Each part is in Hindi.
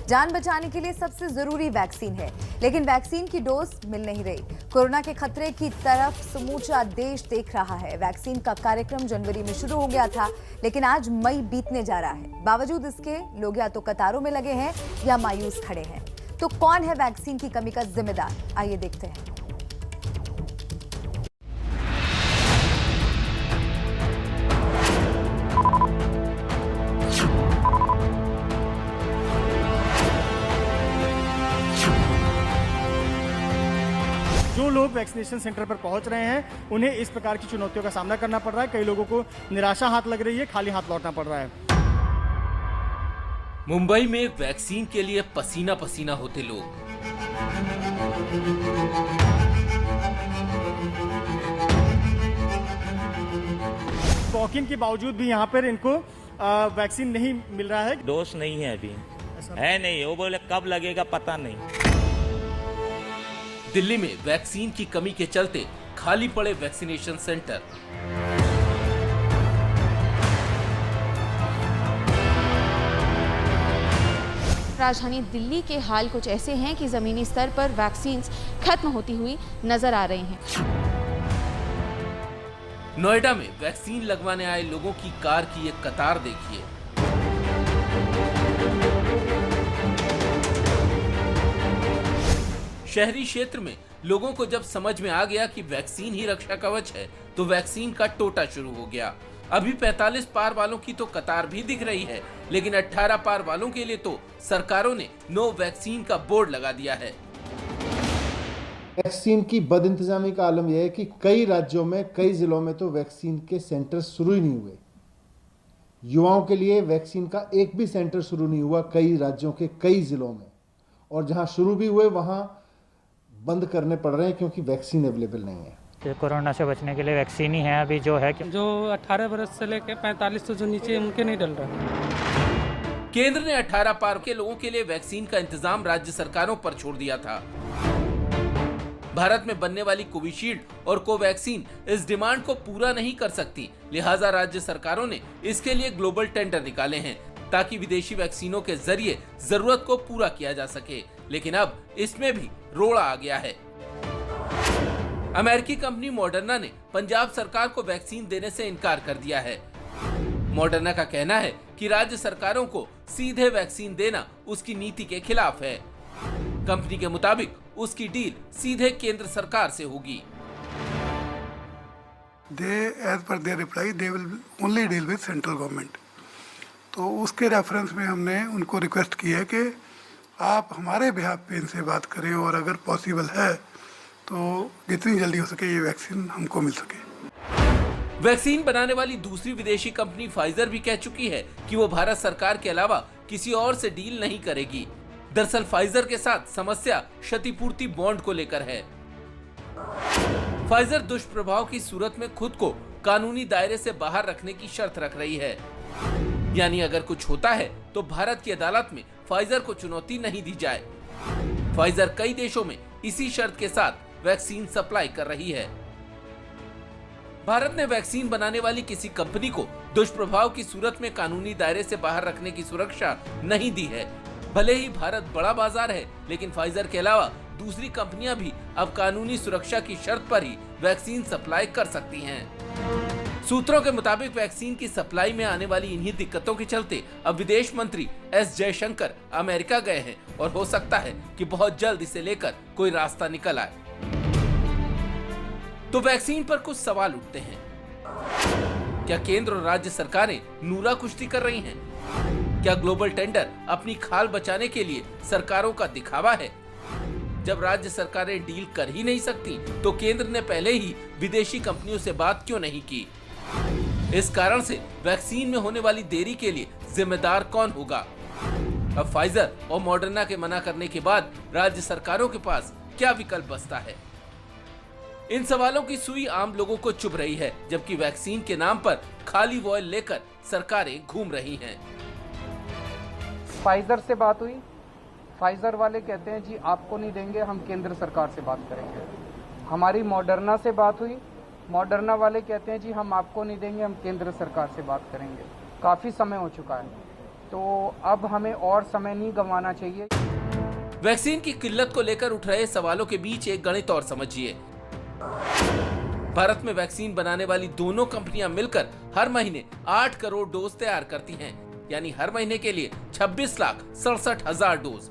जान बचाने के लिए सबसे जरूरी वैक्सीन है, लेकिन वैक्सीन की डोज मिल नहीं रही। कोरोना के खतरे की तरफ समूचा देश देख रहा है। वैक्सीन का कार्यक्रम जनवरी में शुरू हो गया था, लेकिन आज मई बीतने जा रहा है। बावजूद इसके लोग या तो कतारों में लगे हैं या मायूस खड़े हैं। तो कौन है वैक्सीन की कमी का जिम्मेदार? आइए देखते हैं। जो लोग वैक्सीनेशन सेंटर पर पहुंच रहे हैं उन्हें इस प्रकार की चुनौतियों का सामना करना पड़ रहा है। कई लोगों को निराशा हाथ लग रही है, खाली हाथ लौटना पड़ रहा है। मुंबई में वैक्सीन के लिए पसीना पसीना होते लोग। वॉकिंग के बावजूद भी यहाँ पर इनको वैक्सीन नहीं मिल रहा है। डोज नहीं है अभी, है नहीं। वो बोले कब लगेगा पता नहीं। दिल्ली में वैक्सीन की कमी के चलते खाली पड़े वैक्सीनेशन सेंटर। राजधानी दिल्ली के हाल कुछ ऐसे हैं कि जमीनी स्तर पर वैक्सीन खत्म होती हुई नजर आ रही हैं। नोएडा में वैक्सीन लगवाने आए लोगों की कार की एक कतार देखिए। शहरी क्षेत्र में लोगों को जब समझ में आ गया कि वैक्सीन ही रक्षा कवच है, तो वैक्सीन का टोटा शुरू हो गया। अभी 45 पार वालों की तो कतार भी दिख रही है, लेकिन 18 पार वालों के लिए तो सरकारों ने नो वैक्सीन का बोर्ड लगा दिया है। वैक्सीन की बदइंतजामी का आलम यह है कि कई राज्यों में, कई जिलों में तो वैक्सीन के सेंटर शुरू ही नहीं हुए। युवाओं के लिए वैक्सीन का एक भी सेंटर शुरू नहीं हुआ कई राज्यों के कई जिलों में, और जहां शुरू भी हुए वहां बंद करने पड़ रहे हैं क्योंकि वैक्सीन अवेलेबल नहीं है। कोरोना से बचने के लिए वैक्सीन ही है अभी जो है। जो 18 बरस से लेकर 45 तो जो नीचे उनके नहीं डल रहा। केंद्र ने 18 पार के लोगों के लिए वैक्सीन का इंतजाम राज्य सरकारों पर छोड़ दिया था। भारत में बनने वाली कोविशील्ड और कोवैक्सीन इस डिमांड को पूरा नहीं कर सकती, लिहाजा राज्य सरकारों ने इसके लिए ग्लोबल टेंडर निकाले हैं ताकि विदेशी वैक्सीनों के जरिए जरूरत को पूरा किया जा सके। लेकिन अब इसमें भी रोड़ा आ गया है। अमेरिकी कंपनी मॉडर्ना ने पंजाब सरकार को वैक्सीन देने से इनकार कर दिया है। मॉडर्ना का कहना है कि राज्य सरकारों को सीधे वैक्सीन देना उसकी नीति के खिलाफ है। कंपनी के मुताबिक उसकी डील सीधे केंद्र सरकार से होगी। As per their reply, they will only deal with central government. तो उसके रेफरेंस में हमने उनको रिक्वेस्ट की है कि आप हमारे बिहाफ पे इनसे बात करें, और अगर पॉसिबल है तो जितनी जल्दी हो सके ये वैक्सीन हमको मिल सके। वैक्सीन बनाने वाली दूसरी विदेशी कंपनी फाइजर भी कह चुकी है कि वो भारत सरकार के अलावा किसी और से डील नहीं करेगी। दरअसल फाइजर के साथ समस्या क्षतिपूर्ति बॉन्ड को लेकर है। फाइजर दुष्प्रभाव की सूरत में खुद को कानूनी दायरे से बाहर रखने की शर्त रख रही है, यानी अगर कुछ होता है तो भारत की अदालत में फाइजर को चुनौती नहीं दी जाए। फाइजर कई देशों में इसी शर्त के साथ वैक्सीन सप्लाई कर रही है। भारत ने वैक्सीन बनाने वाली किसी कंपनी को दुष्प्रभाव की सूरत में कानूनी दायरे से बाहर रखने की सुरक्षा नहीं दी है। भले ही भारत बड़ा बाजार है, लेकिन फाइजर के अलावा दूसरी कंपनियां भी अब कानूनी सुरक्षा की शर्त पर ही वैक्सीन सप्लाई कर सकती हैं। सूत्रों के मुताबिक वैक्सीन की सप्लाई में आने वाली इन्हीं दिक्कतों के चलते अब विदेश मंत्री एस जयशंकर अमेरिका गए हैं, और हो सकता है कि बहुत जल्द इसे लेकर कोई रास्ता निकल आए। तो वैक्सीन पर कुछ सवाल उठते हैं। क्या केंद्र और राज्य सरकारें नूरा कुश्ती कर रही हैं? क्या ग्लोबल टेंडर अपनी खाल बचाने के लिए सरकारों का दिखावा है? जब राज्य सरकारें डील कर ही नहीं सकती, तो केंद्र ने पहले ही विदेशी कंपनियों से बात क्यों नहीं की? इस कारण से वैक्सीन में होने वाली देरी के लिए जिम्मेदार कौन होगा? अब फाइजर और मॉडर्ना के मना करने के बाद राज्य सरकारों के पास क्या विकल्प बचता है? इन सवालों की सुई आम लोगों को चुभ रही है, जबकि वैक्सीन के नाम पर खाली वॉयल लेकर सरकारें घूम रही हैं। फाइजर से बात हुई, फाइजर वाले कहते हैं जी आपको नहीं देंगे, हम केंद्र सरकार से बात करेंगे। हमारी मॉडर्ना से बात हुई, मॉडर्ना वाले कहते हैं जी हम आपको नहीं देंगे, हम केंद्र सरकार से बात करेंगे। काफ़ी समय हो चुका है, तो अब हमें और समय नहीं गंवाना चाहिए। वैक्सीन की किल्लत को लेकर उठ रहे सवालों के बीच एक गणित और समझिए। भारत में वैक्सीन बनाने वाली दोनों कंपनियां मिलकर हर महीने 8 करोड़ डोज तैयार करती हैं, यानी हर महीने के लिए 26,67,000 डोज।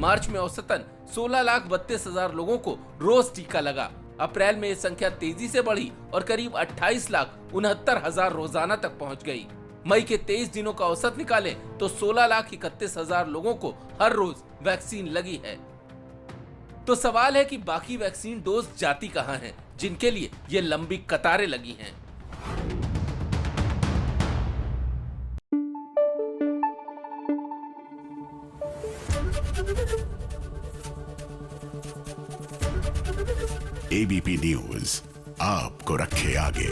मार्च में औसतन 16,32,000 लोगों को रोज टीका लगा। अप्रैल में ये संख्या तेजी से बढ़ी और करीब 28,69,000 रोजाना तक पहुंच गई। मई के 23 दिनों का औसत निकालें तो 16,31,000 लोगों को हर रोज वैक्सीन लगी है। तो सवाल है कि बाकी वैक्सीन डोज जाती कहां हैं, जिनके लिए ये लंबी कतारें लगी हैं। एबीपी न्यूज आपको रखे आगे।